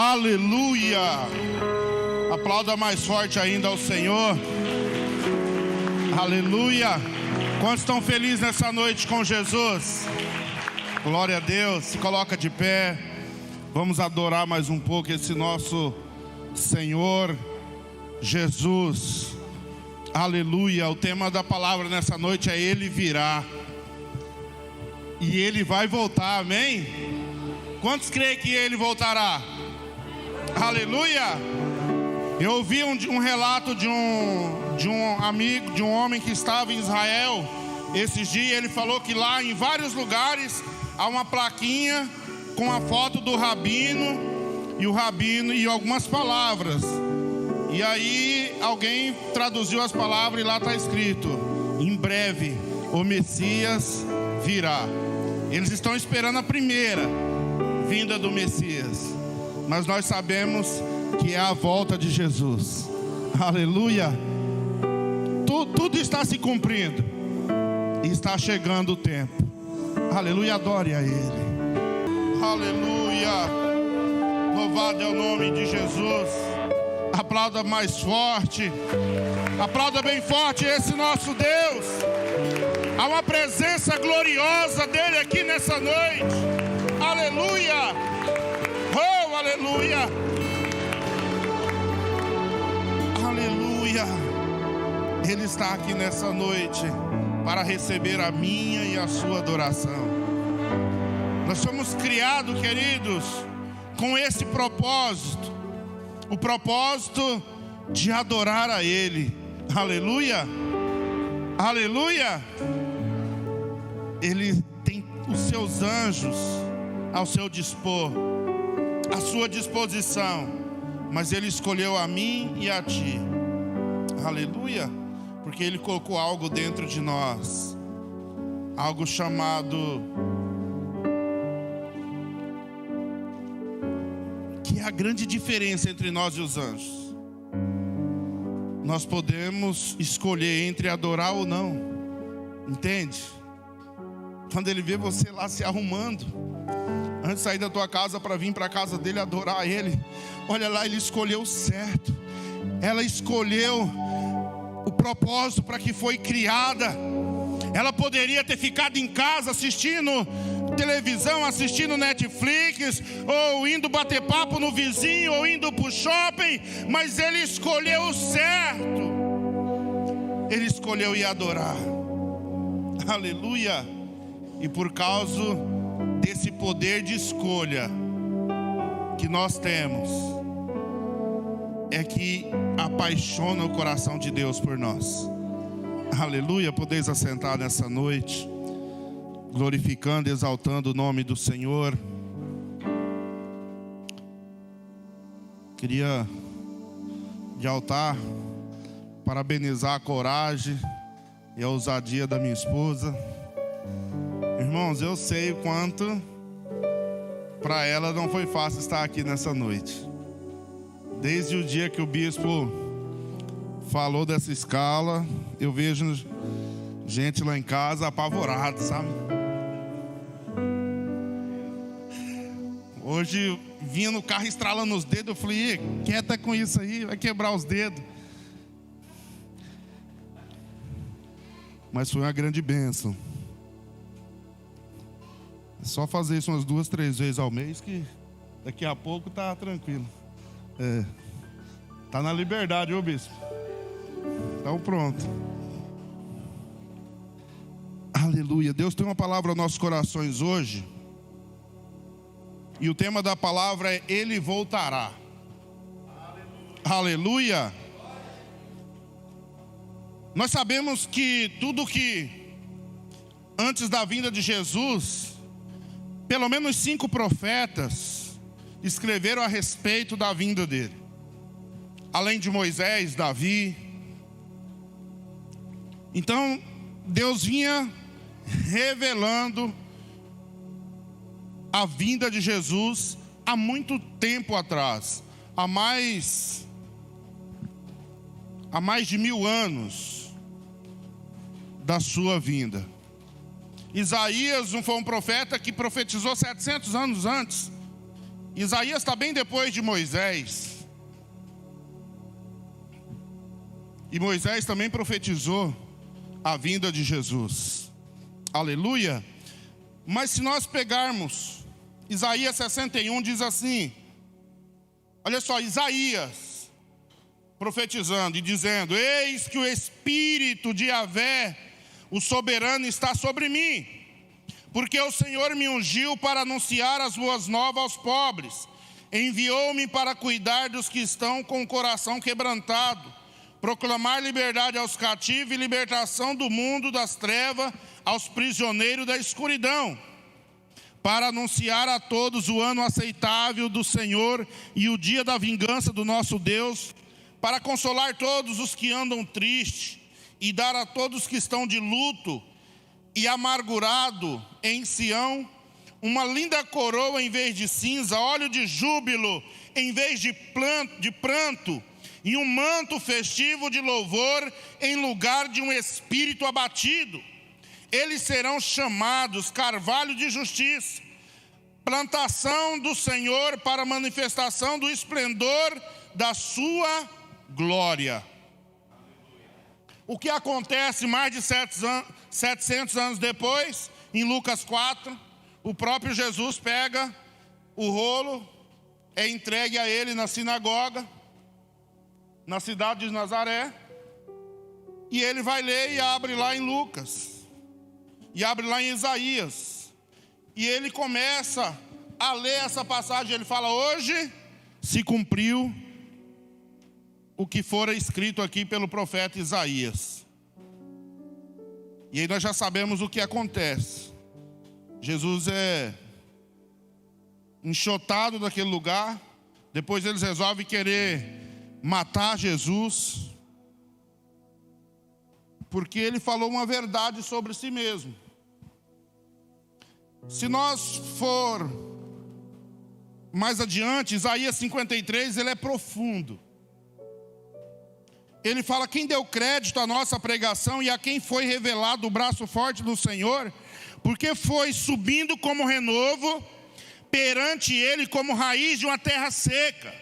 Aleluia! Aplauda mais forte ainda ao Senhor. Aleluia! Quantos estão felizes nessa noite com Jesus? Glória a Deus. Se coloca de pé. Vamos adorar mais um pouco esse nosso Senhor Jesus. Aleluia. O tema da palavra nessa noite é Ele virá. E Ele vai voltar, amém? Quantos creem que Ele voltará? Aleluia. Eu ouvi um relato de um amigo, de um homem que estava em Israel esses dias. Ele falou que lá em vários lugares há uma plaquinha com a foto do rabino e algumas palavras. E aí alguém traduziu as palavras e lá está escrito: em breve o Messias virá. Eles estão esperando a primeira vinda do Messias, mas nós sabemos que é a volta de Jesus. Aleluia. Tudo está se cumprindo e está chegando o tempo. Aleluia, adore a Ele. Aleluia. Louvado é o nome de Jesus. Aplauda mais forte. Aplauda bem forte esse nosso Deus. Há uma presença gloriosa dele aqui nessa noite. Aleluia. Oh, aleluia. Aleluia. Ele está aqui nessa noite para receber a minha e a sua adoração. Nós somos criados, queridos, com esse propósito. O propósito de adorar a Ele. Aleluia. Aleluia. Ele tem os seus anjos ao seu dispor, à sua disposição, mas Ele escolheu a mim e a ti. Aleluia. Porque Ele colocou algo dentro de nós, algo chamado, que é a grande diferença entre nós e os anjos. Nós podemos escolher entre adorar ou não. Entende? Quando Ele vê você lá se arrumando, antes de sair da tua casa para vir para a casa dele adorar Ele, olha lá, Ele escolheu certo. Ela escolheu o propósito para que foi criada. Ela poderia ter ficado em casa assistindo televisão, assistindo Netflix, ou indo bater papo no vizinho, ou indo para o shopping, mas Ele escolheu o certo. Ele escolheu ir adorar. Aleluia. E por causa desse poder de escolha que nós temos, é que apaixona o coração de Deus por nós. Aleluia. Podeis assentar nessa noite, glorificando, exaltando o nome do Senhor. Queria, de altar, parabenizar a coragem e a ousadia da minha esposa. Irmãos, eu sei o quanto para ela não foi fácil estar aqui nessa noite. Desde o dia que o bispo falou dessa escala, eu vejo gente lá em casa apavorada, sabe? Hoje vinha no carro estralando os dedos, eu falei: quieta com isso aí, vai quebrar os dedos. Mas foi uma grande bênção. É só fazer isso umas 2, 3 vezes ao mês que daqui a pouco tá tranquilo. Tá na liberdade, ô bispo. Então pronto. Aleluia. Deus tem uma palavra aos nossos corações hoje. E o tema da palavra é: Ele voltará. Aleluia. Nós sabemos que tudo que antes da vinda de Jesus, pelo menos 5 profetas escreveram a respeito da vinda dele. Além de Moisés, Davi. Então, Deus vinha revelando a vinda de Jesus há muito tempo atrás. Há mais de 1000 anos da sua vinda. Isaías foi um profeta que profetizou 700 anos antes. Isaías está bem depois de Moisés. E Moisés também profetizou a vinda de Jesus. Aleluia. Mas se nós pegarmos Isaías 61, diz assim, olha só, Isaías profetizando e dizendo: eis que o Espírito de Yahvé, o soberano, está sobre mim, porque o Senhor me ungiu para anunciar as boas novas aos pobres, enviou-me para cuidar dos que estão com o coração quebrantado, proclamar liberdade aos cativos e libertação do mundo das trevas aos prisioneiros da escuridão, para anunciar a todos o ano aceitável do Senhor e o dia da vingança do nosso Deus, para consolar todos os que andam tristes e dar a todos que estão de luto e amargurado em Sião uma linda coroa em vez de cinza, óleo de júbilo em vez de pranto, e um manto festivo de louvor em lugar de um espírito abatido. Eles serão chamados carvalho de justiça, plantação do Senhor para manifestação do esplendor da sua glória. O que acontece mais de 700 anos depois, em Lucas 4, o próprio Jesus pega o rolo, é entregue a ele na sinagoga, na cidade de Nazaré, e ele vai ler e abre lá em Lucas, e abre lá em Isaías, e ele começa a ler essa passagem. Ele fala: hoje se cumpriu o que fora escrito aqui pelo profeta Isaías. E aí nós já sabemos o que acontece. Jesus é enxotado daquele lugar. Depois eles resolvem querer matar Jesus, porque ele falou uma verdade sobre si mesmo. Se nós for mais adiante, Isaías 53, ele é profundo. Ele fala: quem deu crédito à nossa pregação e a quem foi revelado o braço forte do Senhor, porque foi subindo como renovo, perante ele como raiz de uma terra seca,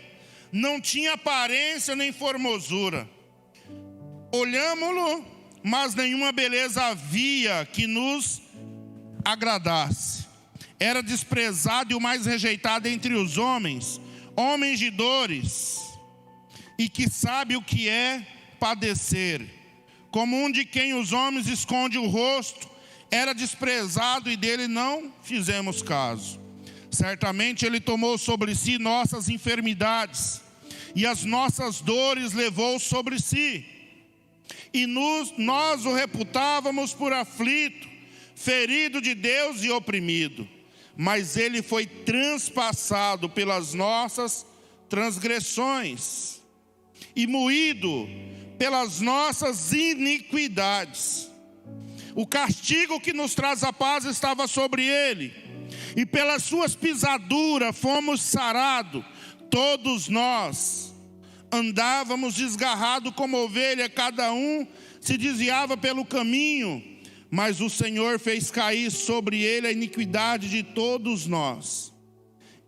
não tinha aparência nem formosura. Olhámo-lo, mas nenhuma beleza havia que nos agradasse. Era desprezado e o mais rejeitado entre os homens, homens de dores, e que sabe o que é padecer. Como um de quem os homens escondem o rosto, era desprezado e dele não fizemos caso. Certamente ele tomou sobre si nossas enfermidades, e as nossas dores levou sobre si. E nós o reputávamos por aflito, ferido de Deus e oprimido. Mas ele foi transpassado pelas nossas transgressões e moído pelas nossas iniquidades. O castigo que nos traz a paz estava sobre ele, e pelas suas pisaduras fomos sarados. Todos nós andávamos desgarrados como ovelha, cada um se desviava pelo caminho, mas o Senhor fez cair sobre ele a iniquidade de todos nós.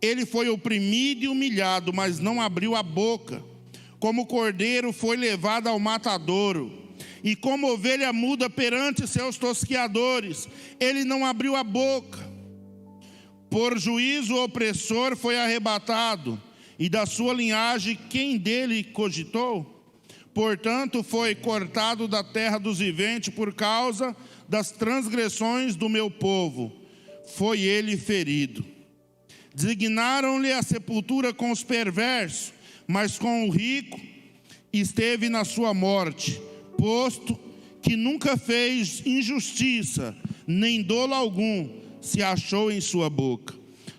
Ele foi oprimido e humilhado, mas não abriu a boca. Como cordeiro foi levado ao matadouro, e como ovelha muda perante seus tosquiadores, ele não abriu a boca. Por juízo o opressor foi arrebatado, e da sua linhagem quem dele cogitou? Portanto foi cortado da terra dos viventes por causa das transgressões do meu povo, foi ele ferido. Designaram-lhe a sepultura com os perversos, mas com o rico esteve na sua morte, posto que nunca fez injustiça, nem dolo algum se achou em sua boca.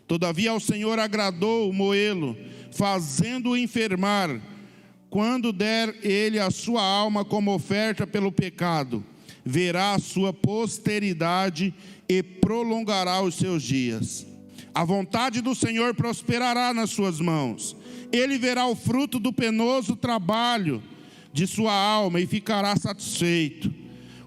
Todavia ao Senhor agradou moê-lo, fazendo-o enfermar, quando der ele a sua alma como oferta pelo pecado, verá a sua posteridade e prolongará os seus dias. A vontade do Senhor prosperará nas suas mãos. Ele verá o fruto do penoso trabalho de sua alma e ficará satisfeito.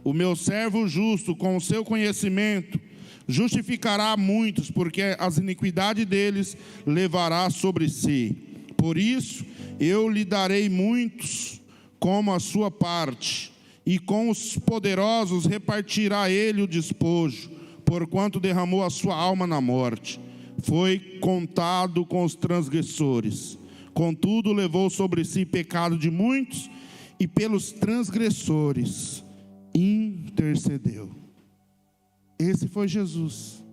O meu servo justo, com o seu conhecimento, justificará muitos, porque as iniquidades deles levará sobre si. Por isso, eu lhe darei muitos como a sua parte, e com os poderosos repartirá ele o despojo, porquanto derramou a sua alma na morte. Foi contado com os transgressores. Contudo, levou sobre si pecado de muitos, e pelos transgressores intercedeu. Esse foi Jesus.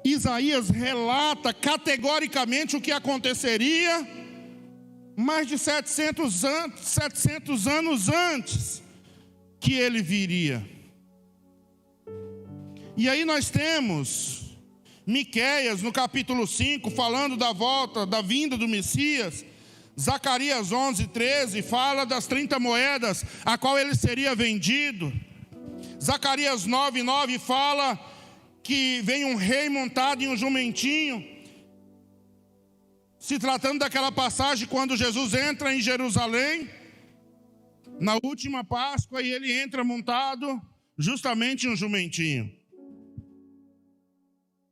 Isaías relata categoricamente o que aconteceria mais de 700 anos antes que ele viria. E aí nós temos Miqueias no capítulo 5, falando da vinda do Messias. Zacarias 11:13 fala das 30 moedas a qual ele seria vendido. Zacarias 9:9 fala que vem um rei montado em um jumentinho, se tratando daquela passagem quando Jesus entra em Jerusalém, na última Páscoa, e ele entra montado justamente em um jumentinho.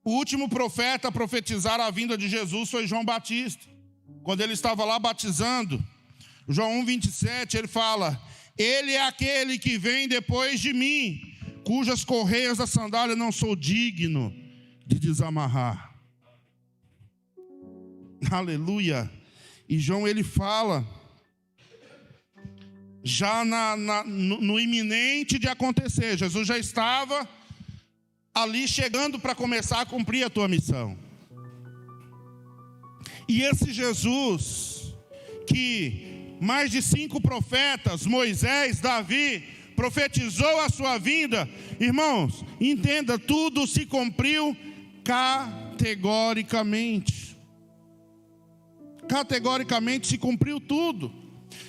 O último profeta a profetizar a vinda de Jesus foi João Batista, quando ele estava lá batizando. João 1:27, ele fala: ele é aquele que vem depois de mim, cujas correias da sandália não sou digno de desamarrar. Aleluia. E João, ele fala já no iminente de acontecer. Jesus já estava ali chegando para começar a cumprir a tua missão. E esse Jesus, que mais de 5 profetas, Moisés, Davi, profetizou a sua vinda, irmãos, entenda, tudo se cumpriu categoricamente. Categoricamente se cumpriu tudo.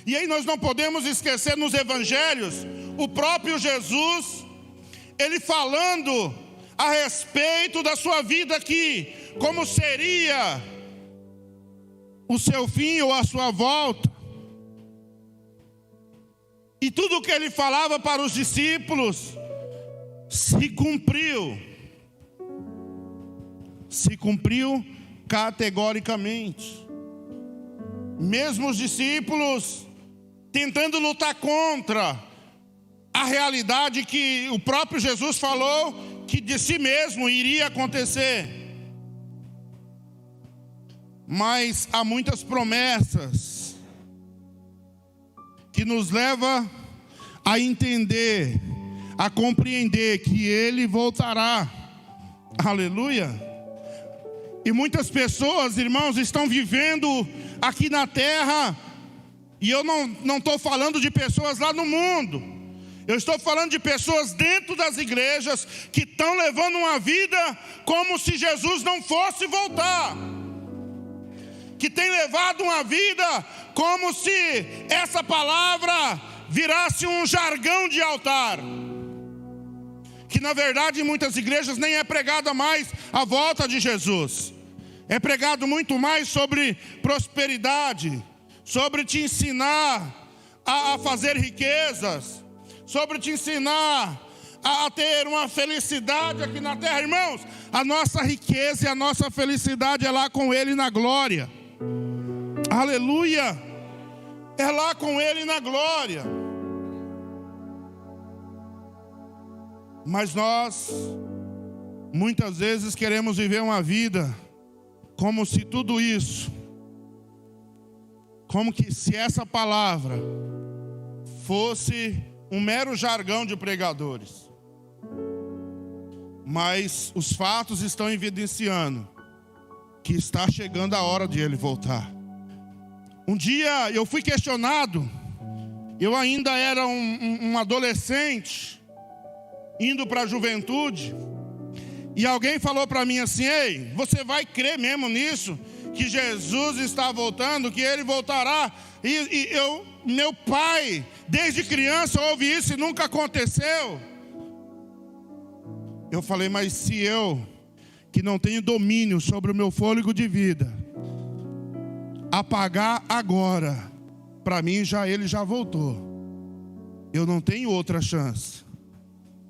E aí nós não podemos esquecer nos evangelhos, o próprio Jesus, ele falando a respeito da sua vida aqui, como seria o seu fim ou a sua volta. E tudo o que ele falava para os discípulos se cumpriu. Se cumpriu categoricamente. Mesmo os discípulos tentando lutar contra a realidade que o próprio Jesus falou que de si mesmo iria acontecer. Mas há muitas promessas que nos leva a entender, a compreender que Ele voltará. Aleluia. E muitas pessoas, irmãos, estão vivendo aqui na terra, e eu não estou falando de pessoas lá no mundo, eu estou falando de pessoas dentro das igrejas que estão levando uma vida como se Jesus não fosse voltar, que tem levado uma vida como se essa palavra virasse um jargão de altar, que na verdade em muitas igrejas nem é pregada mais a volta de Jesus. É pregado muito mais sobre prosperidade, sobre te ensinar a fazer riquezas, sobre te ensinar a ter uma felicidade aqui na terra. Irmãos, a nossa riqueza e a nossa felicidade é lá com Ele na glória. Aleluia! É lá com Ele na glória. Mas nós, muitas vezes, queremos viver uma vida como se tudo isso, como que se essa palavra fosse um mero jargão de pregadores. Mas os fatos estão evidenciando que está chegando a hora de Ele voltar. Um dia eu fui questionado, eu ainda era um adolescente, indo para a juventude, e alguém falou para mim assim: ei, você vai crer mesmo nisso? Que Jesus está voltando, que Ele voltará? E meu pai, desde criança, ouve isso e nunca aconteceu. Eu falei: mas se eu, que não tenho domínio sobre o meu fôlego de vida, apagar agora, para mim Ele já voltou. Eu não tenho outra chance.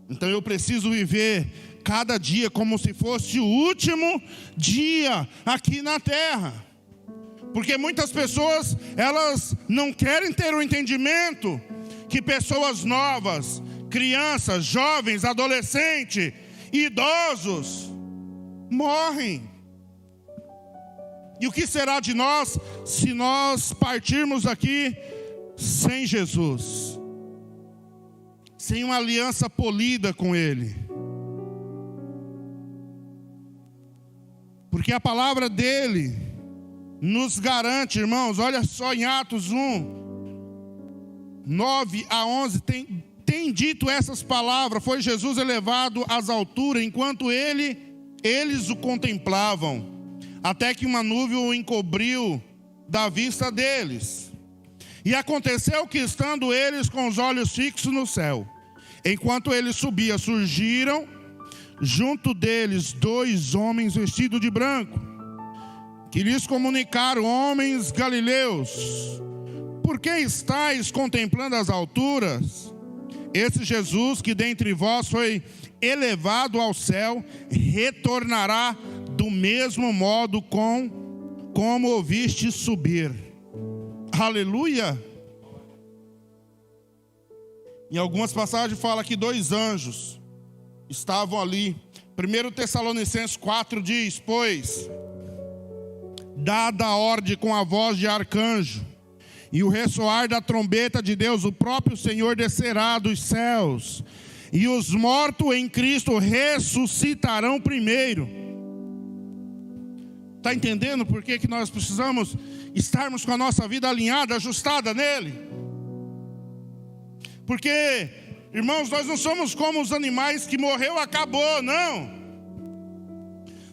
Então eu preciso viver cada dia como se fosse o último dia aqui na terra. Porque muitas pessoas, elas não querem ter o entendimento que pessoas novas, crianças, jovens, adolescentes, idosos, morrem. E o que será de nós se nós partirmos aqui sem Jesus? Sem uma aliança polida com Ele? Porque a palavra dEle nos garante, irmãos, olha só em Atos 1, 9 a 11, tem dito essas palavras: foi Jesus elevado às alturas, enquanto eles o contemplavam, até que uma nuvem o encobriu da vista deles. E aconteceu que, estando eles com os olhos fixos no céu, enquanto ele subia, surgiram junto deles 2 homens vestidos de branco, que lhes comunicaram: homens galileus, por que estáis contemplando as alturas? Esse Jesus que dentre vós foi elevado ao céu, retornará do mesmo modo como o viste subir. Aleluia! Em algumas passagens fala que 2 anjos estavam ali. 1 Tessalonicenses 4 diz: pois, dada a ordem com a voz de arcanjo e o ressoar da trombeta de Deus, o próprio Senhor descerá dos céus, e os mortos em Cristo ressuscitarão primeiro. Está entendendo por que nós precisamos estarmos com a nossa vida alinhada, ajustada nele? Porque, irmãos, nós não somos como os animais que morreu, acabou, não.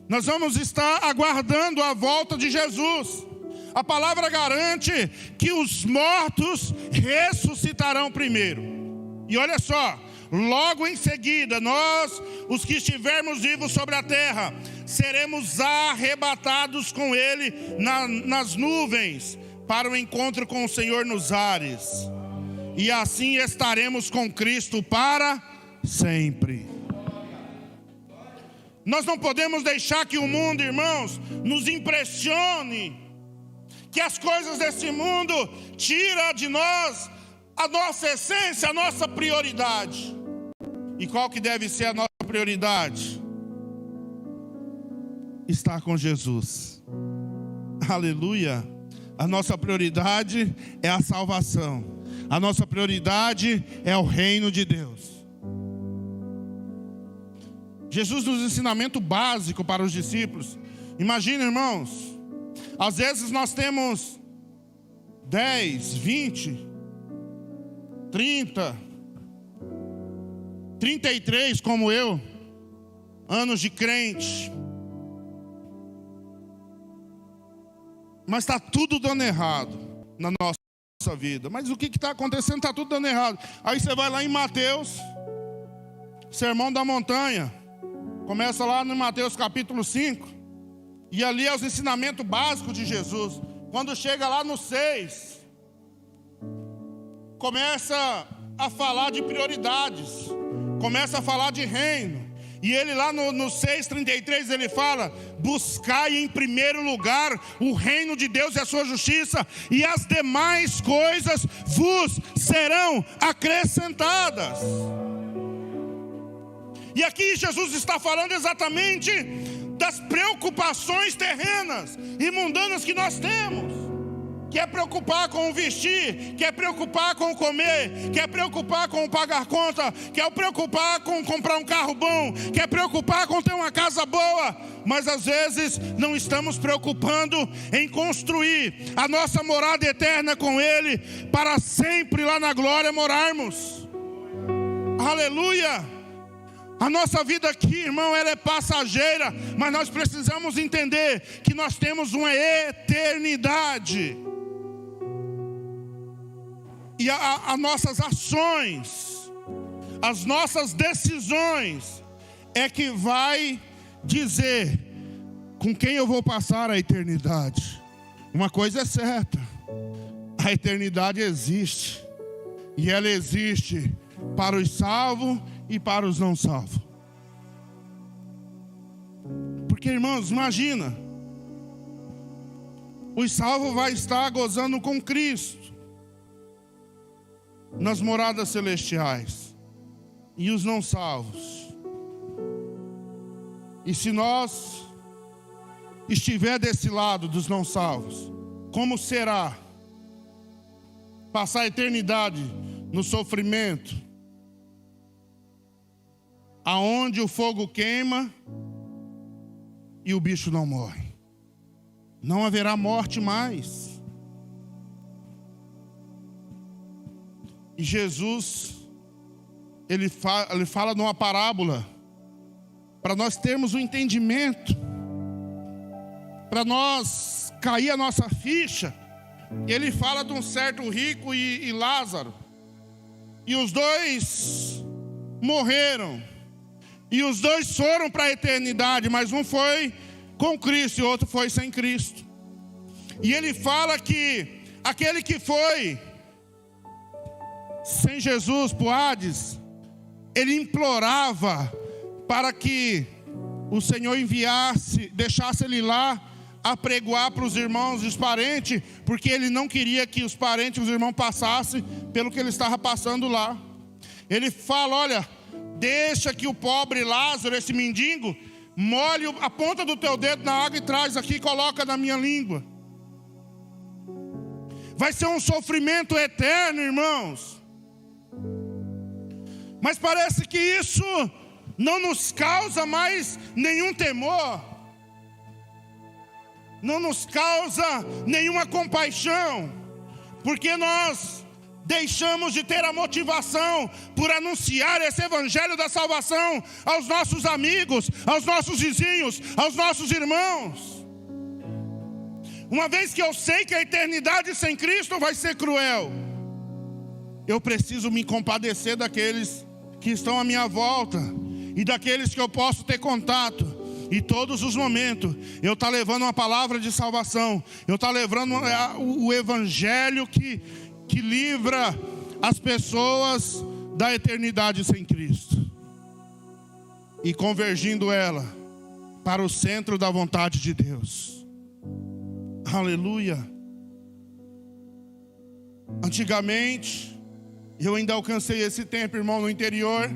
Nós vamos estar aguardando a volta de Jesus. A palavra garante que os mortos ressuscitarão primeiro. E olha só, logo em seguida, nós, os que estivermos vivos sobre a terra, seremos arrebatados com Ele nas nuvens, para o encontro com o Senhor nos ares. E assim estaremos com Cristo para sempre. Nós não podemos deixar que o mundo, irmãos, nos impressione, que as coisas desse mundo tiram de nós a nossa essência, a nossa prioridade. E qual que deve ser a nossa prioridade? Estar com Jesus. Aleluia. A nossa prioridade é a salvação. A nossa prioridade é o reino de Deus. Jesus nos ensinamento básico para os discípulos. Imagina, irmãos, às vezes nós temos 10, 20, 30, 33 como eu, anos de crente, mas está tudo dando errado na nossa vida. Mas o que está acontecendo? Está tudo dando errado. Aí você vai lá em Mateus, Sermão da Montanha, começa lá no Mateus capítulo 5, e ali é os ensinamentos básicos de Jesus. Quando chega lá no 6, começa a falar de prioridades, começa a falar de reino. E ele lá no 6,33 ele fala: buscai em primeiro lugar o reino de Deus e a sua justiça, e as demais coisas vos serão acrescentadas. E aqui Jesus está falando exatamente das preocupações terrenas e mundanas que nós temos. Quer preocupar com o vestir, quer preocupar com o comer, quer preocupar com o pagar conta, quer preocupar com comprar um carro bom, quer preocupar com ter uma casa boa, mas às vezes não estamos preocupando em construir a nossa morada eterna com Ele, para sempre lá na glória morarmos. Aleluia! A nossa vida aqui, irmão, ela é passageira, mas nós precisamos entender que nós temos uma eternidade. E as nossas ações, as nossas decisões é que vai dizer com quem eu vou passar a eternidade. Uma coisa é certa: a eternidade existe, e ela existe para os salvos e para os não salvos. Porque, irmãos, imagina, os salvos vão estar gozando com Cristo nas moradas celestiais, e os não salvos. E se nós estiver desse lado dos não salvos, como será passar a eternidade no sofrimento, aonde o fogo queima e o bicho não morre? Não haverá morte mais. E Jesus, ele fala numa parábola, para nós termos o entendimento, para nós cair a nossa ficha. Ele fala de um certo rico e Lázaro, e os dois morreram, e os dois foram para a eternidade, mas um foi com Cristo e o outro foi sem Cristo. E ele fala que aquele que foi sem Jesus para o Hades, ele implorava para que o Senhor enviasse, deixasse ele lá apregoar para os irmãos e os parentes, porque ele não queria que os parentes e os irmãos passassem pelo que ele estava passando lá. Ele fala: olha, deixa que o pobre Lázaro, esse mendigo, molhe a ponta do teu dedo na água e traz aqui e coloca na minha língua. Vai ser um sofrimento eterno, irmãos. Mas parece que isso não nos causa mais nenhum temor, não nos causa nenhuma compaixão, porque nós deixamos de ter a motivação por anunciar esse evangelho da salvação aos nossos amigos, aos nossos vizinhos, aos nossos irmãos. Uma vez que eu sei que a eternidade sem Cristo vai ser cruel, eu preciso me compadecer daqueles que estão à minha volta e daqueles que eu posso ter contato. E todos os momentos eu estou levando uma palavra de salvação, eu estou levando o evangelho que livra as pessoas da eternidade sem Cristo e convergindo ela para o centro da vontade de Deus. Aleluia. Antigamente, eu ainda alcancei esse tempo, irmão, no interior,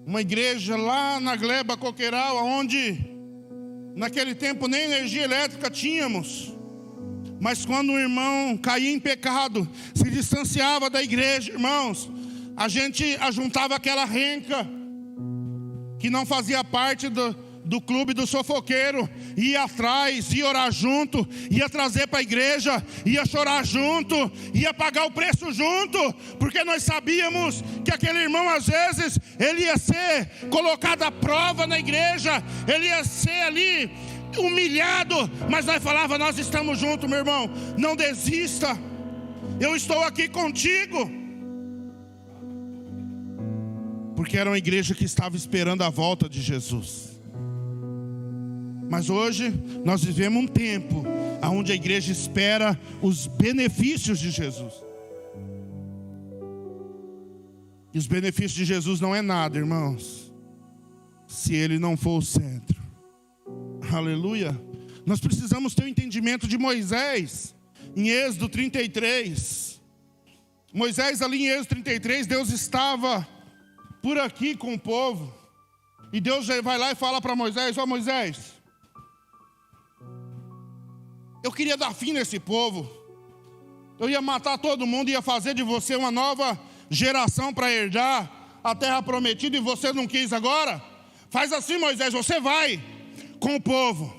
uma igreja lá na Gleba Coqueiral, onde naquele tempo nem energia elétrica tínhamos. Mas quando um irmão caía em pecado, se distanciava da igreja, irmãos, a gente ajuntava aquela renca que não fazia parte do clube do fofoqueiro, ia atrás, ia orar junto, ia trazer para a igreja, ia chorar junto, ia pagar o preço junto, porque nós sabíamos que aquele irmão, às vezes, ele ia ser colocado à prova na igreja, ele ia ser ali humilhado, mas nós falávamos: nós estamos juntos, meu irmão, não desista, eu estou aqui contigo. Porque era uma igreja que estava esperando a volta de Jesus. Mas hoje nós vivemos um tempo onde a igreja espera os benefícios de Jesus. E os benefícios de Jesus não é nada, irmãos, se ele não for o centro. Aleluia. Nós precisamos ter o entendimento de Moisés em Êxodo 33. Moisés, ali em Êxodo 33, Deus estava por aqui com o povo, e Deus vai lá e fala para Moisés: ó Moisés, eu queria dar fim nesse povo, eu ia matar todo mundo, ia fazer de você uma nova geração para herdar a terra prometida, e você não quis agora? Faz assim, Moisés, você vai com o povo,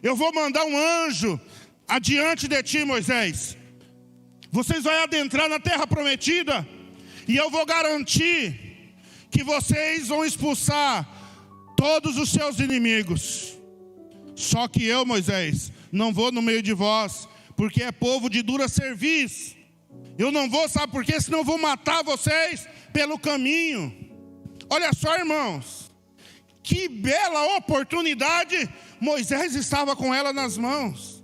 eu vou mandar um anjo adiante de ti, Moisés, vocês vão adentrar na terra prometida, e eu vou garantir que vocês vão expulsar todos os seus inimigos. Só que eu, Moisés, não vou no meio de vós, porque é povo de dura cerviz. Eu não vou, sabe por quê? Senão eu vou matar vocês pelo caminho. Olha só, irmãos, que bela oportunidade Moisés estava com ela nas mãos.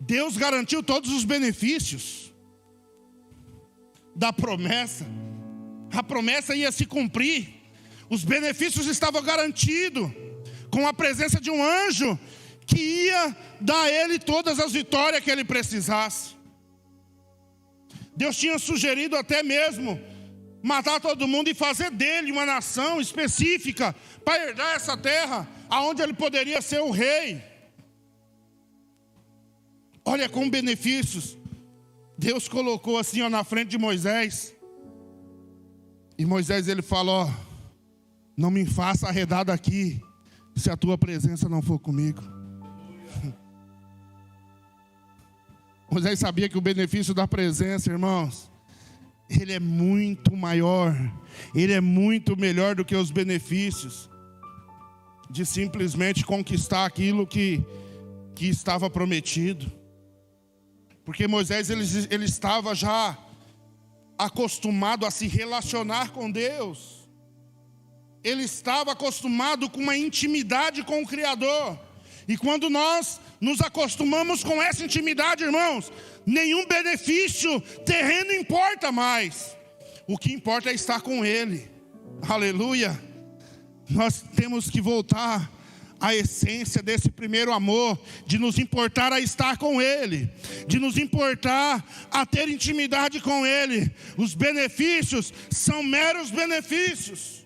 Deus garantiu todos os benefícios. da promessa. A promessa ia se cumprir. Os benefícios estavam garantidos com a presença de um anjo que ia dar a ele todas as vitórias que ele precisasse. Deus tinha sugerido até mesmo matar todo mundo e fazer dele uma nação específica para herdar essa terra, aonde ele poderia ser o rei. Olha com benefícios Deus colocou assim, ó, na frente de Moisés. E Moisés, ele falou: não me faça arredar daqui se a tua presença não for comigo. Moisés sabia que o benefício da presença, irmãos, ele é muito maior, ele é muito melhor do que os benefícios de simplesmente conquistar aquilo que estava prometido. Porque Moisés, ele estava já acostumado a se relacionar com Deus. Ele estava acostumado com uma intimidade com o Criador. E quando nós nos acostumamos com essa intimidade, irmãos, nenhum benefício terreno importa mais. O que importa é estar com Ele. Aleluia. Nós temos que voltar à essência desse primeiro amor, de nos importar a estar com Ele, de nos importar a ter intimidade com Ele. Os benefícios são meros benefícios.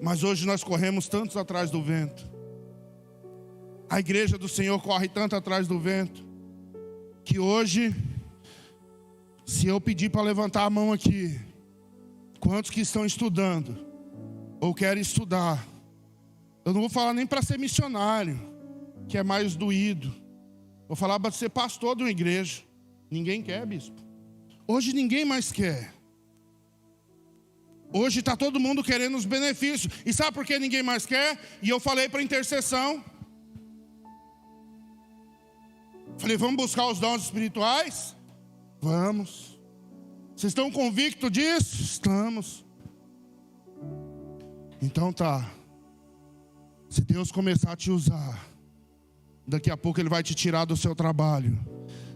Mas hoje nós corremos tantos atrás do vento. A igreja do Senhor corre tanto atrás do vento, que hoje, se eu pedir para levantar a mão aqui, quantos que estão estudando ou querem estudar, eu não vou falar nem para ser missionário, que é mais doído. Vou falar para ser pastor de uma igreja. Ninguém quer, bispo. Hoje ninguém mais quer. Hoje está todo mundo querendo os benefícios. E sabe por que ninguém mais quer? E eu falei para intercessão. Falei, vamos buscar os dons espirituais? Vamos. Vocês estão convictos disso? Estamos. Então tá. Se Deus começar a te usar, daqui a pouco Ele vai te tirar do seu trabalho.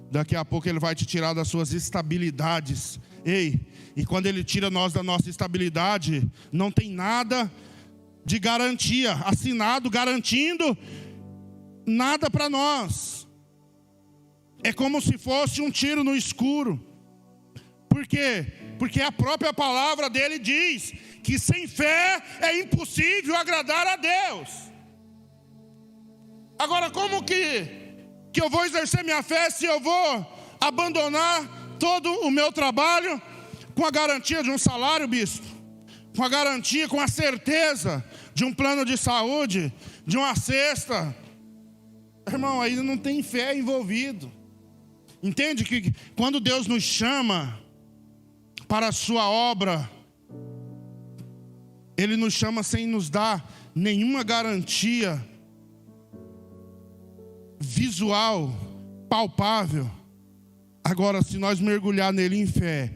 Daqui a pouco Ele vai te tirar das suas estabilidades. Ei, e quando Ele tira nós da nossa estabilidade, não tem nada de garantia, assinado, garantindo nada para nós. É como se fosse um tiro no escuro. Por quê? Porque a própria palavra dele diz que sem fé é impossível agradar a Deus. Agora, como que eu vou exercer minha fé se eu vou abandonar todo o meu trabalho com a garantia de um salário, bispo? Com a garantia, com a certeza de um plano de saúde, de uma cesta? Irmão, aí não tem fé envolvido. Entende que quando Deus nos chama para a sua obra, Ele nos chama sem nos dar nenhuma garantia visual, palpável. Agora, se nós mergulhar nele em fé,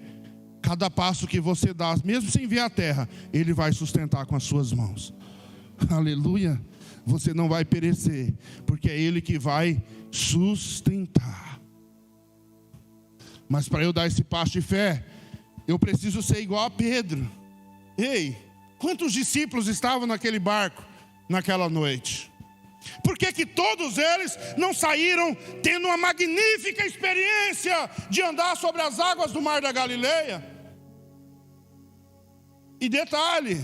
cada passo que você dá, mesmo sem ver a terra, Ele vai sustentar com as suas mãos. Aleluia. Você não vai perecer, porque é Ele que vai sustentar. Mas para eu dar esse passo de fé, eu preciso ser igual a Pedro. Ei, quantos discípulos estavam naquele barco naquela noite? Por que todos eles não saíram tendo uma magnífica experiência de andar sobre as águas do Mar da Galileia? E detalhe,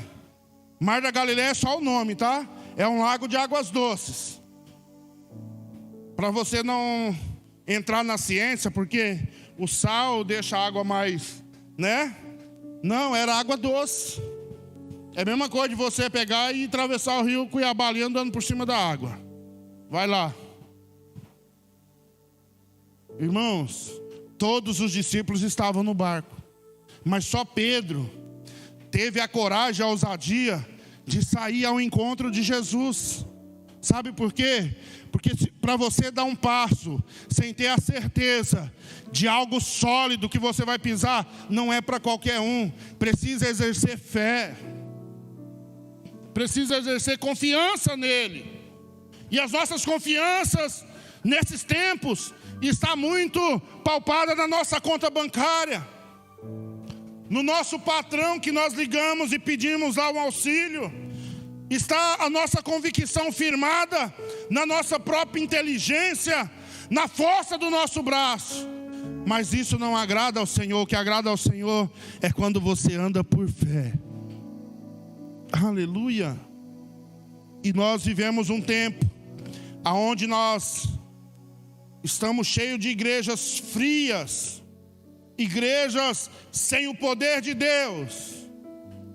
Mar da Galileia é só o nome, tá? É um lago de águas doces. Para você não entrar na ciência, porque o sal deixa a água mais, né? Não, era água doce. É a mesma coisa de você pegar e atravessar o rio Cuiabá ali andando por cima da água. Vai lá. Irmãos, todos os discípulos estavam no barco, mas só Pedro teve a coragem, a ousadia de sair ao encontro de Jesus. Sabe por quê? Porque para você dar um passo sem ter a certeza de algo sólido que você vai pisar, não é para qualquer um. Precisa exercer fé. Precisa exercer confiança nele. E as nossas confianças nesses tempos, está muito palpada na nossa conta bancária, no nosso patrão que nós ligamos e pedimos lá um auxílio. Está a nossa convicção firmada na nossa própria inteligência, na força do nosso braço. Mas isso não agrada ao Senhor. O que agrada ao Senhor é quando você anda por fé. Aleluia. E nós vivemos um tempo onde nós estamos cheios de igrejas frias, igrejas sem o poder de Deus,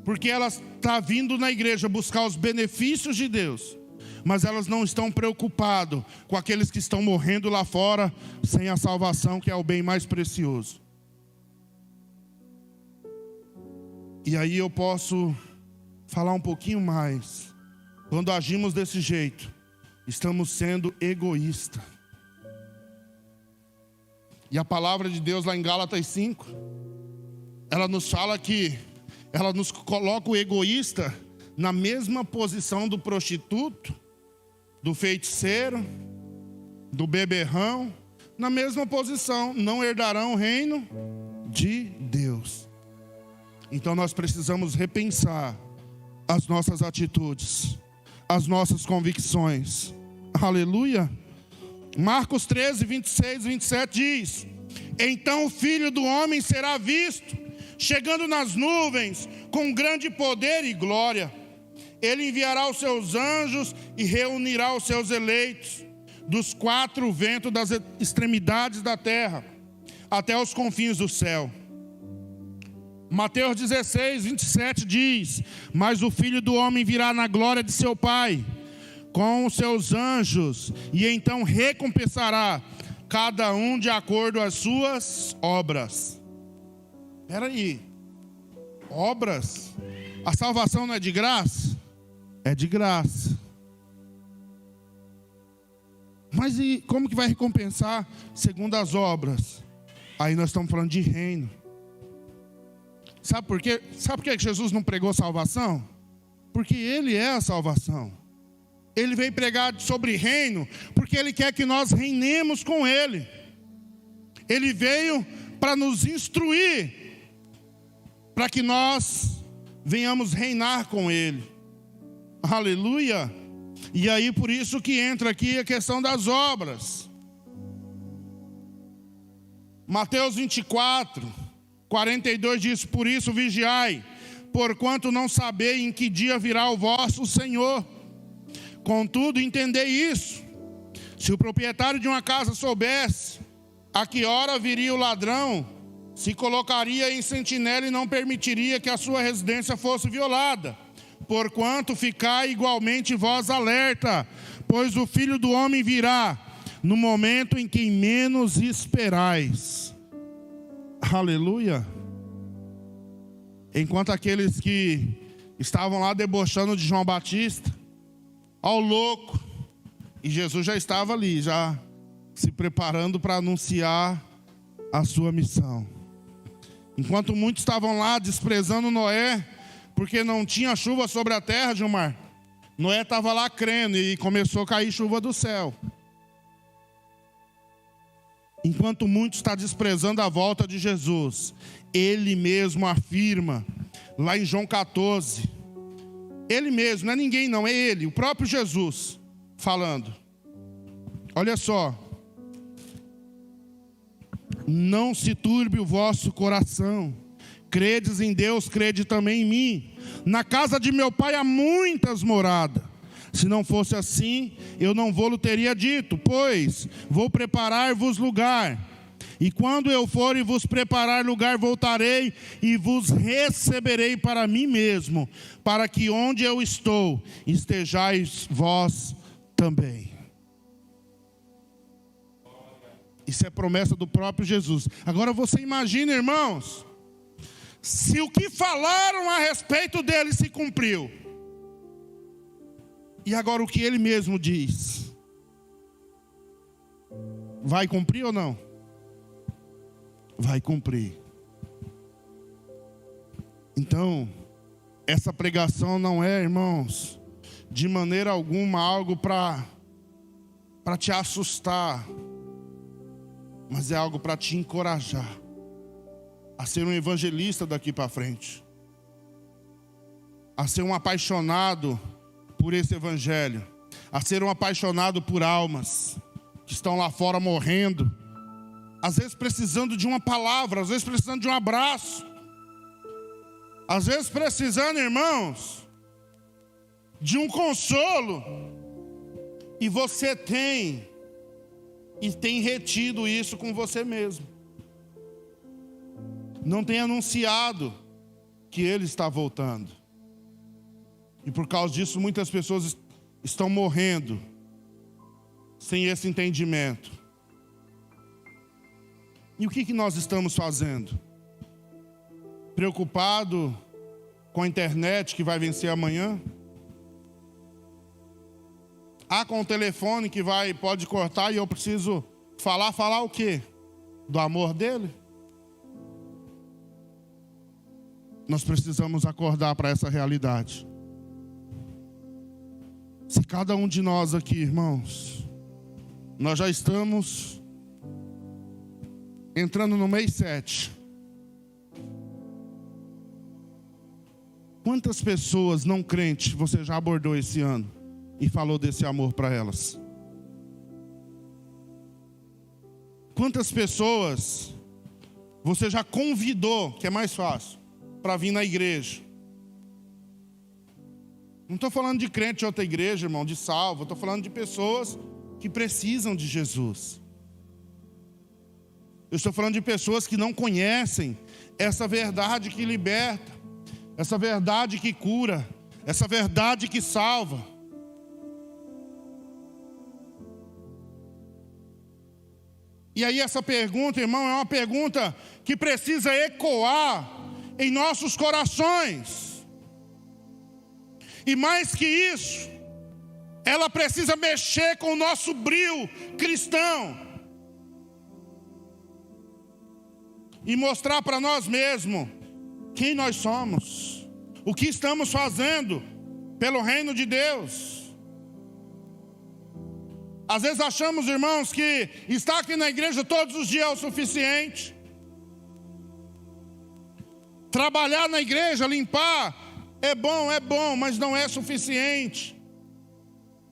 porque elas estão vindo na igreja buscar os benefícios de Deus, mas elas não estão preocupadas com aqueles que estão morrendo lá fora sem a salvação, que é o bem mais precioso. E aí eu posso falar um pouquinho mais. Quando agimos desse jeito, estamos sendo egoístas. E a palavra de Deus lá em Gálatas 5, ela nos fala que ela nos coloca o egoísta na mesma posição do prostituto, do feiticeiro, do beberrão, na mesma posição. Não herdarão o reino de Deus. Então nós precisamos repensar as nossas atitudes, as nossas convicções. Aleluia. Marcos 13, 26 e 27 diz: então o Filho do Homem será visto chegando nas nuvens com grande poder e glória. Ele enviará os seus anjos e reunirá os seus eleitos dos quatro ventos das extremidades da terra até os confins do céu. Mateus 16, 27 diz: mas o Filho do Homem virá na glória de seu Pai com os seus anjos, e então recompensará cada um de acordo com as suas obras. Espera aí, obras? A salvação não é de graça? É de graça. Mas e como que vai recompensar segundo as obras? Aí nós estamos falando de reino. Sabe por quê? Sabe por que Jesus não pregou salvação? Porque Ele é a salvação. Ele veio pregar sobre reino, porque Ele quer que nós reinemos com Ele. Ele veio para nos instruir, para que nós venhamos reinar com Ele. Aleluia. E aí por isso que entra aqui a questão das obras. Mateus 24, 42 diz: por isso vigiai, porquanto não sabeis em que dia virá o vosso Senhor. Contudo, entendei isso: se o proprietário de uma casa soubesse a que hora viria o ladrão, se colocaria em sentinela e não permitiria que a sua residência fosse violada. Porquanto ficai igualmente vós alerta, pois o Filho do Homem virá no momento em que menos esperais. Aleluia. Enquanto aqueles que estavam lá debochando de João Batista, ao louco, e Jesus já estava ali, já se preparando para anunciar a sua missão. Enquanto muitos estavam lá desprezando Noé, porque não tinha chuva sobre a terra, Gilmar, Noé estava lá crendo e começou a cair chuva do céu. Enquanto muitos estão desprezando a volta de Jesus, Ele mesmo afirma, lá em João 14, Ele mesmo, não é ninguém não, é Ele, o próprio Jesus, falando. Olha só: não se turbe o vosso coração, credes em Deus, crede também em mim. Na casa de meu Pai há muitas moradas. Se não fosse assim, eu não vou-lo teria dito, pois vou preparar-vos lugar. E quando eu for e vos preparar lugar, voltarei e vos receberei para mim mesmo, para que onde eu estou, estejais vós também. Isso é promessa do próprio Jesus. Agora você imagina, irmãos, se o que falaram a respeito dele se cumpriu, e agora o que ele mesmo diz, vai cumprir ou não? Vai cumprir. Então, essa pregação não é, irmãos, de maneira alguma algo para para te assustar, mas é algo para te encorajar a ser um evangelista daqui para frente, a ser um apaixonado por esse evangelho, a ser um apaixonado por almas que estão lá fora morrendo, às vezes precisando de uma palavra, às vezes precisando de um abraço, às vezes precisando, irmãos, de um consolo. E você tem retido isso com você mesmo. Não tem anunciado que Ele está voltando. E por causa disso, muitas pessoas estão morrendo sem esse entendimento. E o que nós estamos fazendo? Preocupado com a internet que vai vencer amanhã? Com o telefone que pode cortar e eu preciso falar o quê? Do amor dele? Nós precisamos acordar para essa realidade. Se cada um de nós aqui, irmãos, nós já estamos entrando no mês 7. Quantas pessoas não crentes você já abordou esse ano e falou desse amor para elas? Quantas pessoas você já convidou, que é mais fácil, para vir na igreja? Não estou falando de crente de outra igreja, irmão, de salvo. Estou falando de pessoas que precisam de Jesus. Eu estou falando de pessoas que não conhecem essa verdade que liberta, essa verdade que cura, essa verdade que salva. E aí essa pergunta, irmão, é uma pergunta que precisa ecoar em nossos corações. E mais que isso, ela precisa mexer com o nosso brio cristão. E mostrar para nós mesmos quem nós somos, o que estamos fazendo pelo reino de Deus. Às vezes achamos, irmãos, que estar aqui na igreja todos os dias é o suficiente. Trabalhar na igreja, limpar, é bom, mas não é suficiente.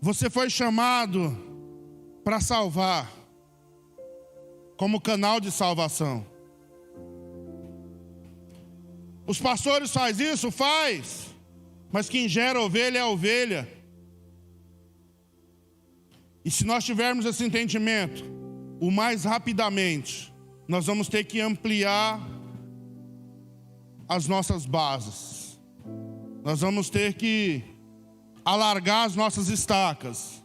Você foi chamado para salvar, como canal de salvação. Os pastores fazem isso? Faz. Mas quem gera ovelha é a ovelha. E se nós tivermos esse entendimento, o mais rapidamente, nós vamos ter que ampliar as nossas bases. Nós vamos ter que alargar as nossas estacas.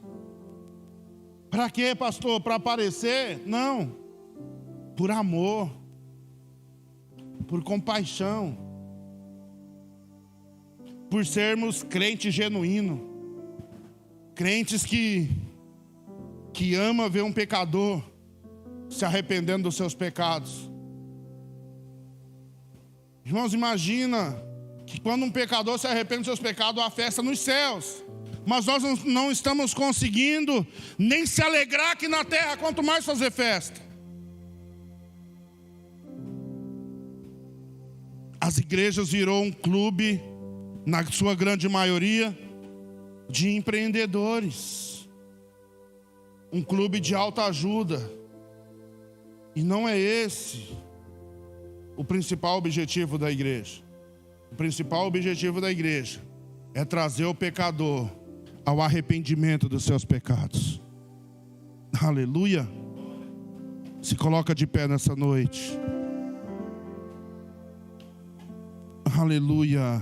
Para quê, pastor? Para aparecer? Não. Por amor. Por compaixão. Por sermos crentes genuínos. Crentes que ama ver um pecador se arrependendo dos seus pecados. Irmãos, imagina que quando um pecador se arrepende dos seus pecados, há festa nos céus. Mas nós não estamos conseguindo nem se alegrar aqui na terra, quanto mais fazer festa. As igrejas virou um clube, na sua grande maioria, de empreendedores. Um clube de autoajuda. E não é esse o principal objetivo da igreja. O principal objetivo da igreja é trazer o pecador ao arrependimento dos seus pecados. Aleluia. Se coloca de pé nessa noite. Aleluia.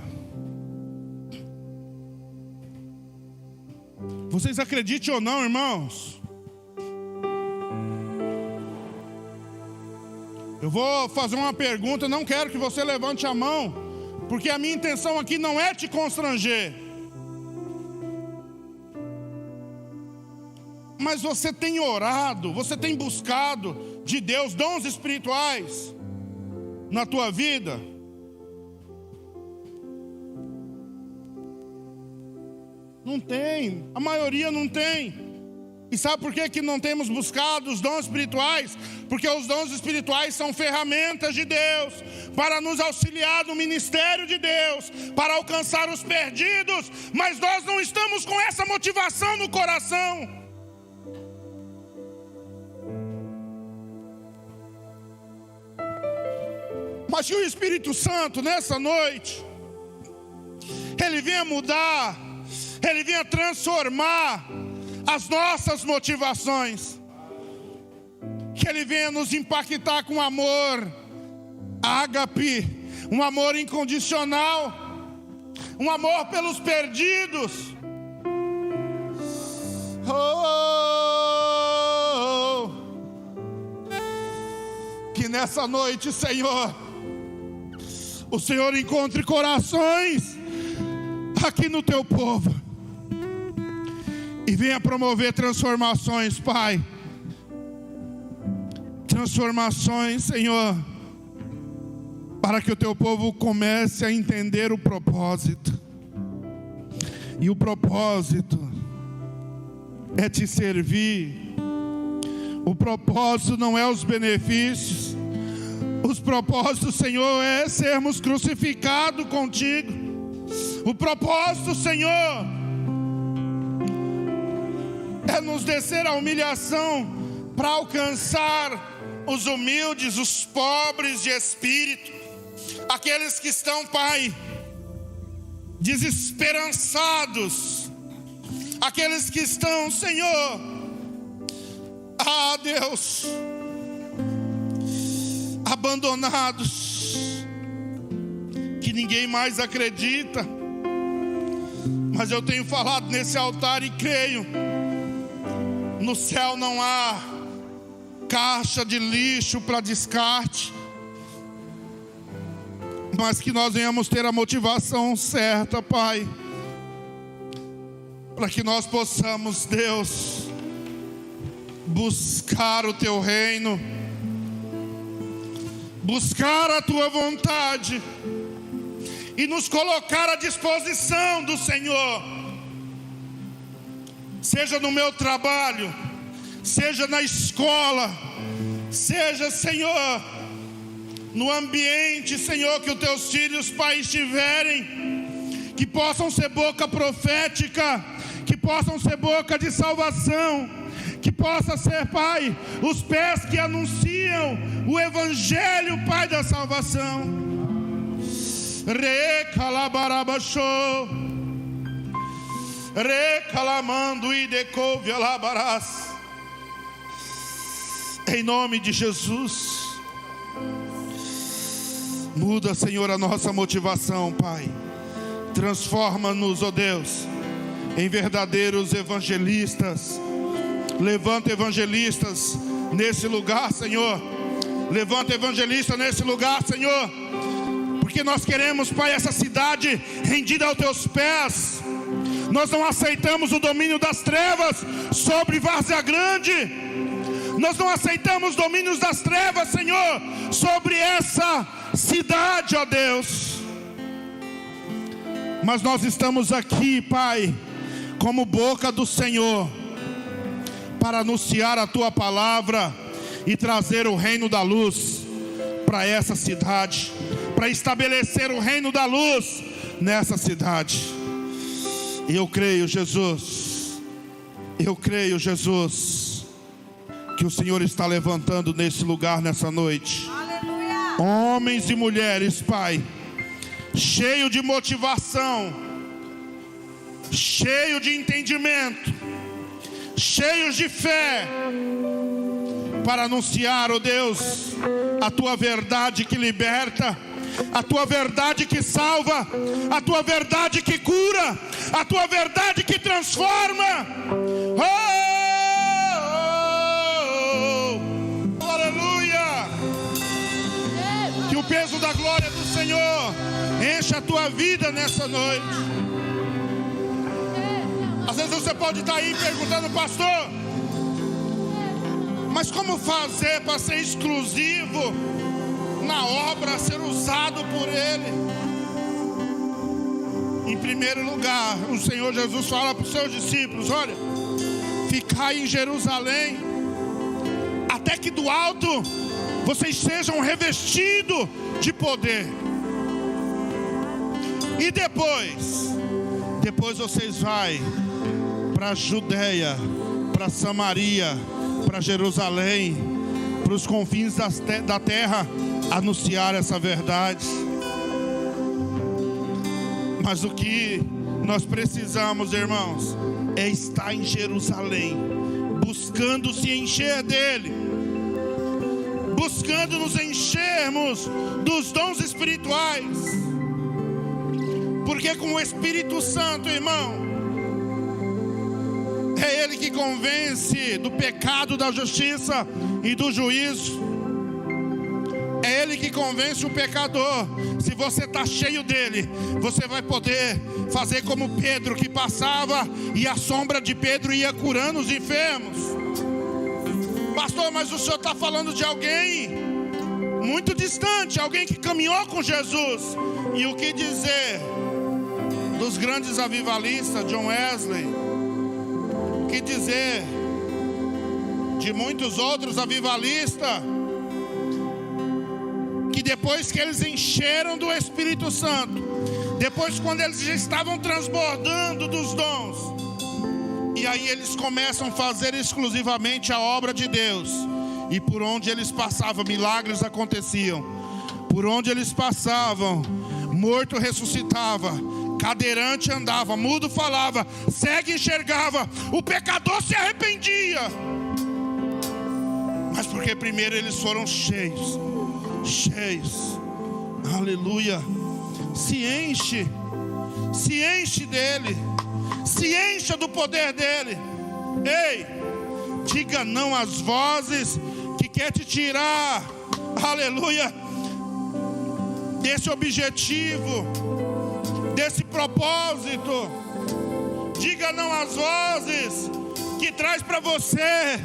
Vocês acreditem ou não, irmãos? Eu vou fazer uma pergunta, não quero que você levante a mão, porque a minha intenção aqui não é te constranger. Mas você tem orado, você tem buscado de Deus dons espirituais na tua vida? Não tem, a maioria não tem. E sabe por que não temos buscado os dons espirituais? Porque os dons espirituais são ferramentas de Deus para nos auxiliar no ministério de Deus, para alcançar os perdidos, mas nós não estamos com essa motivação no coração. Mas que o Espírito Santo nessa noite, Ele venha mudar, Ele venha transformar as nossas motivações, que Ele venha nos impactar com amor ágape, um amor incondicional, um amor pelos perdidos. Que nessa noite, Senhor, o Senhor encontre corações aqui no Teu povo e venha promover transformações, Pai. Transformações, Senhor, para que o Teu povo comece a entender o propósito. E o propósito é Te servir. O propósito não é os benefícios. Os propósitos, Senhor, é sermos crucificados contigo. O propósito, Senhor, é nos descer a humilhação para alcançar os humildes, os pobres de espírito, aqueles que estão, Pai, desesperançados, aqueles que estão, Senhor, Deus, abandonados, que ninguém mais acredita. Mas eu tenho falado nesse altar e creio, no céu não há caixa de lixo para descarte, mas que nós venhamos ter a motivação certa, Pai, para que nós possamos, Deus, buscar o Teu reino, buscar a Tua vontade e nos colocar à disposição do Senhor, seja no meu trabalho, seja na escola, seja, Senhor, no ambiente, Senhor, que os Teus filhos, Pai, estiverem, que possam ser boca profética, que possam ser boca de salvação, que possa ser, Pai, os pés que anunciam o Evangelho, Pai, da salvação. Recalabarabachô, recalamando e decouve alabarás. Em nome de Jesus, muda, Senhor, a nossa motivação, Pai. Transforma-nos, ó Deus, em verdadeiros evangelistas. Levanta evangelistas nesse lugar, Senhor. Levanta evangelista nesse lugar, Senhor, porque nós queremos, Pai, essa cidade rendida aos Teus pés. Nós não aceitamos o domínio das trevas sobre Várzea Grande. Nós não aceitamos domínios das trevas, Senhor, sobre essa cidade, ó Deus. Mas nós estamos aqui, Pai, como boca do Senhor, para anunciar a Tua palavra e trazer o reino da luz para essa cidade, para estabelecer o reino da luz nessa cidade. E eu creio, Jesus, que o Senhor está levantando nesse lugar nessa noite. Aleluia. Homens e mulheres, Pai, cheio de motivação, cheio de entendimento, cheios de fé, para anunciar, ó Deus, a Tua verdade que liberta, a Tua verdade que salva, a Tua verdade que cura, a Tua verdade que transforma. Aleluia! Que o peso da glória do Senhor encha a tua vida nessa noite. Às vezes você pode estar aí perguntando: pastor, mas como fazer para ser exclusivo na obra, ser usado por Ele? Em primeiro lugar, o Senhor Jesus fala para os seus discípulos: olha, ficai em Jerusalém, até que do alto vocês sejam revestidos de poder. E depois vocês vão para a Judeia, para Samaria, para Jerusalém, para os confins da terra, anunciar essa verdade. Mas o que nós precisamos, irmãos, é estar em Jerusalém, buscando se encher dele, buscando nos enchermos dos dons espirituais, porque com o Espírito Santo, irmão, é Ele que convence do pecado, da justiça e do juízo. É Ele que convence o pecador. Se você está cheio dele, você vai poder fazer como Pedro, que passava e a sombra de Pedro ia curando os enfermos. Pastor, mas o senhor está falando de alguém muito distante, alguém que caminhou com Jesus. E o que dizer dos grandes avivalistas, John Wesley? O que dizer de muitos outros avivalistas, que depois que eles encheram do Espírito Santo, depois quando eles já estavam transbordando dos dons, e aí eles começam a fazer exclusivamente a obra de Deus, e por onde eles passavam, milagres aconteciam. Por onde eles passavam, morto ressuscitava, cadeirante andava, mudo falava, cego enxergava, o pecador se arrependia. Mas porque primeiro eles foram cheios, aleluia. Se enche dele, se encha do poder dele. Ei, diga não às vozes que quer te tirar, aleluia, desse objetivo, desse propósito. Diga não às vozes que traz para você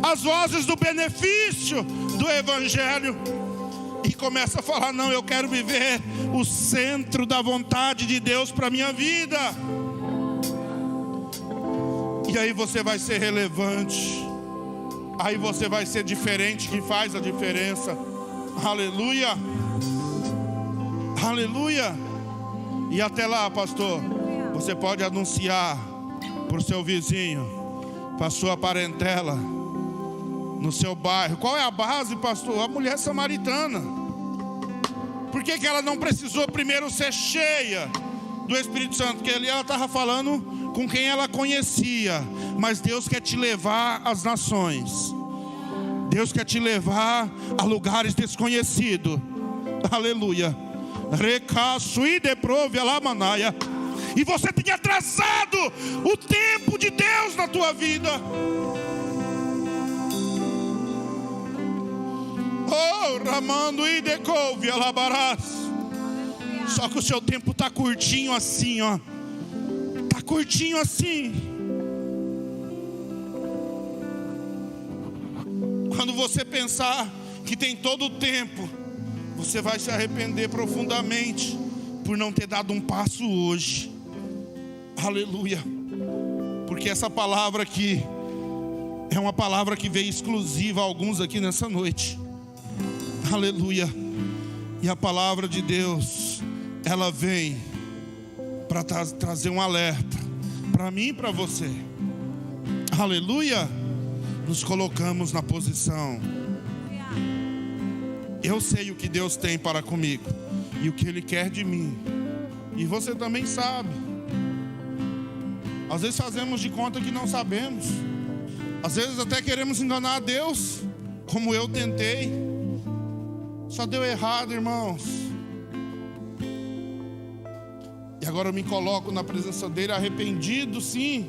as vozes do benefício do Evangelho, e começa a falar: não, eu quero viver o centro da vontade de Deus para a minha vida. E aí você vai ser relevante, aí você vai ser diferente, que faz a diferença. Aleluia, aleluia. E até lá, pastor, você pode anunciar para o seu vizinho, para a sua parentela, no seu bairro. Qual é a base, pastor? A mulher samaritana. Por que ela não precisou primeiro ser cheia do Espírito Santo? Porque ali ela estava falando com quem ela conhecia. Mas Deus quer te levar às nações, Deus quer te levar a lugares desconhecidos. Aleluia. E você tem atrasado o tempo de Deus na tua vida. Oh, Ramando e Decouve Alabarás. Só que o seu tempo está curtinho assim, ó. Está curtinho assim. Quando você pensar que tem todo o tempo, você vai se arrepender profundamente por não ter dado um passo hoje. Aleluia. Porque essa palavra aqui é uma palavra que veio exclusiva a alguns aqui nessa noite. Aleluia. E a palavra de Deus, ela vem para trazer um alerta para mim e para você. Aleluia. Nos colocamos na posição. Eu sei o que Deus tem para comigo e o que Ele quer de mim, e você também sabe. Às vezes fazemos de conta que não sabemos. Às vezes até queremos enganar a Deus, como eu tentei. Só deu errado, irmãos. E agora eu me coloco na presença dele arrependido, sim,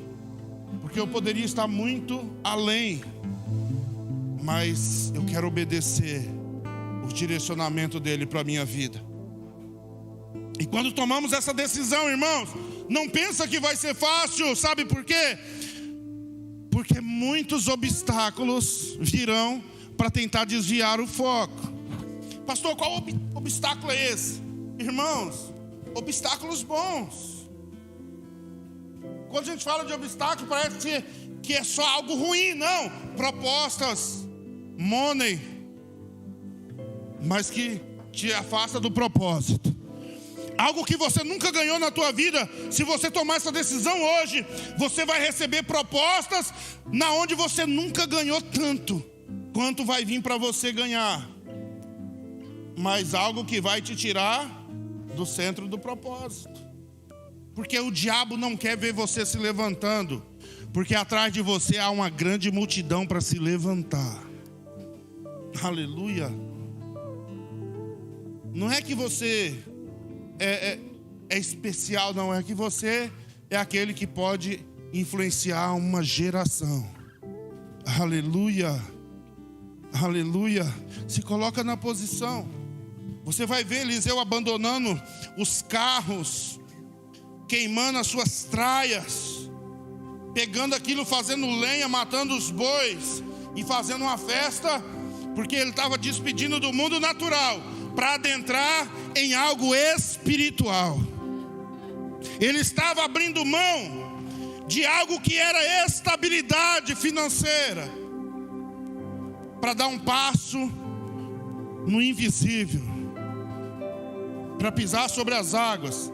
porque eu poderia estar muito além, mas eu quero obedecer o direcionamento dele para a minha vida. E quando tomamos essa decisão, irmãos, não pensa que vai ser fácil. Sabe por quê? Porque muitos obstáculos virão para tentar desviar o foco. Pastor, qual obstáculo é esse? Irmãos, obstáculos bons. Quando a gente fala de obstáculo, parece que é só algo ruim, não. Propostas, money, mas que te afasta do propósito. Algo que você nunca ganhou na tua vida. Se você tomar essa decisão hoje, você vai receber propostas na onde você nunca ganhou tanto quanto vai vir para você ganhar. Mas algo que vai te tirar do centro do propósito. Porque o diabo não quer ver você se levantando. Porque atrás de você há uma grande multidão para se levantar. Aleluia. Não é que você é especial, não. É que você é aquele que pode influenciar uma geração. Aleluia. Aleluia. Se coloca na posição. Você vai ver Eliseu abandonando os carros, queimando as suas traias, pegando aquilo, fazendo lenha, matando os bois e fazendo uma festa, porque ele estava despedindo do mundo natural para adentrar em algo espiritual. Ele estava abrindo mão de algo que era estabilidade financeira para dar um passo no invisível, para pisar sobre as águas,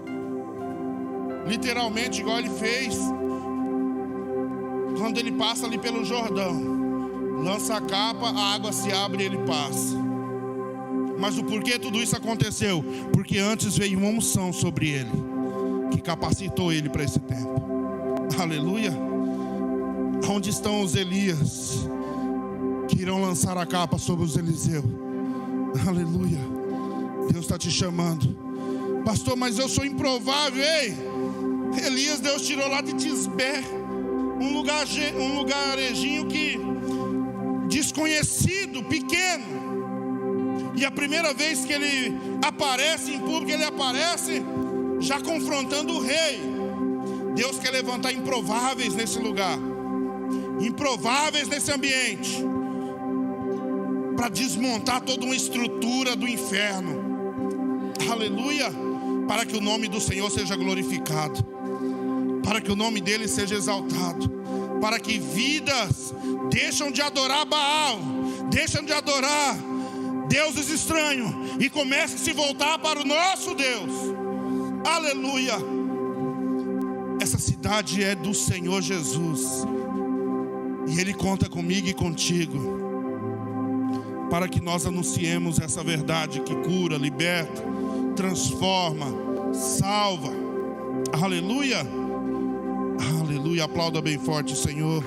literalmente igual ele fez quando ele passa ali pelo Jordão. Lança a capa, a água se abre e ele passa. Mas o porquê tudo isso aconteceu? Porque antes veio uma unção sobre ele, que capacitou ele para esse tempo. Aleluia. Onde estão os Elias que irão lançar a capa sobre os Eliseu? Aleluia. Deus está te chamando. Pastor, mas eu sou improvável. Ei, Elias, Deus tirou lá de Tisbé, um lugarejinho que desconhecido, pequeno. E a primeira vez que ele aparece em público, ele aparece já confrontando o rei. Deus quer levantar improváveis nesse lugar, improváveis nesse ambiente, para desmontar toda uma estrutura do inferno. Aleluia. Para que o nome do Senhor seja glorificado, para que o nome dele seja exaltado, para que vidas deixam de adorar Baal, deixam de adorar deuses estranhos e comecem a se voltar para o nosso Deus. Aleluia. Essa cidade é do Senhor Jesus, e Ele conta comigo e contigo para que nós anunciemos essa verdade que cura, liberta, transforma, salva. Aleluia. Aleluia. Aplauda bem forte o Senhor.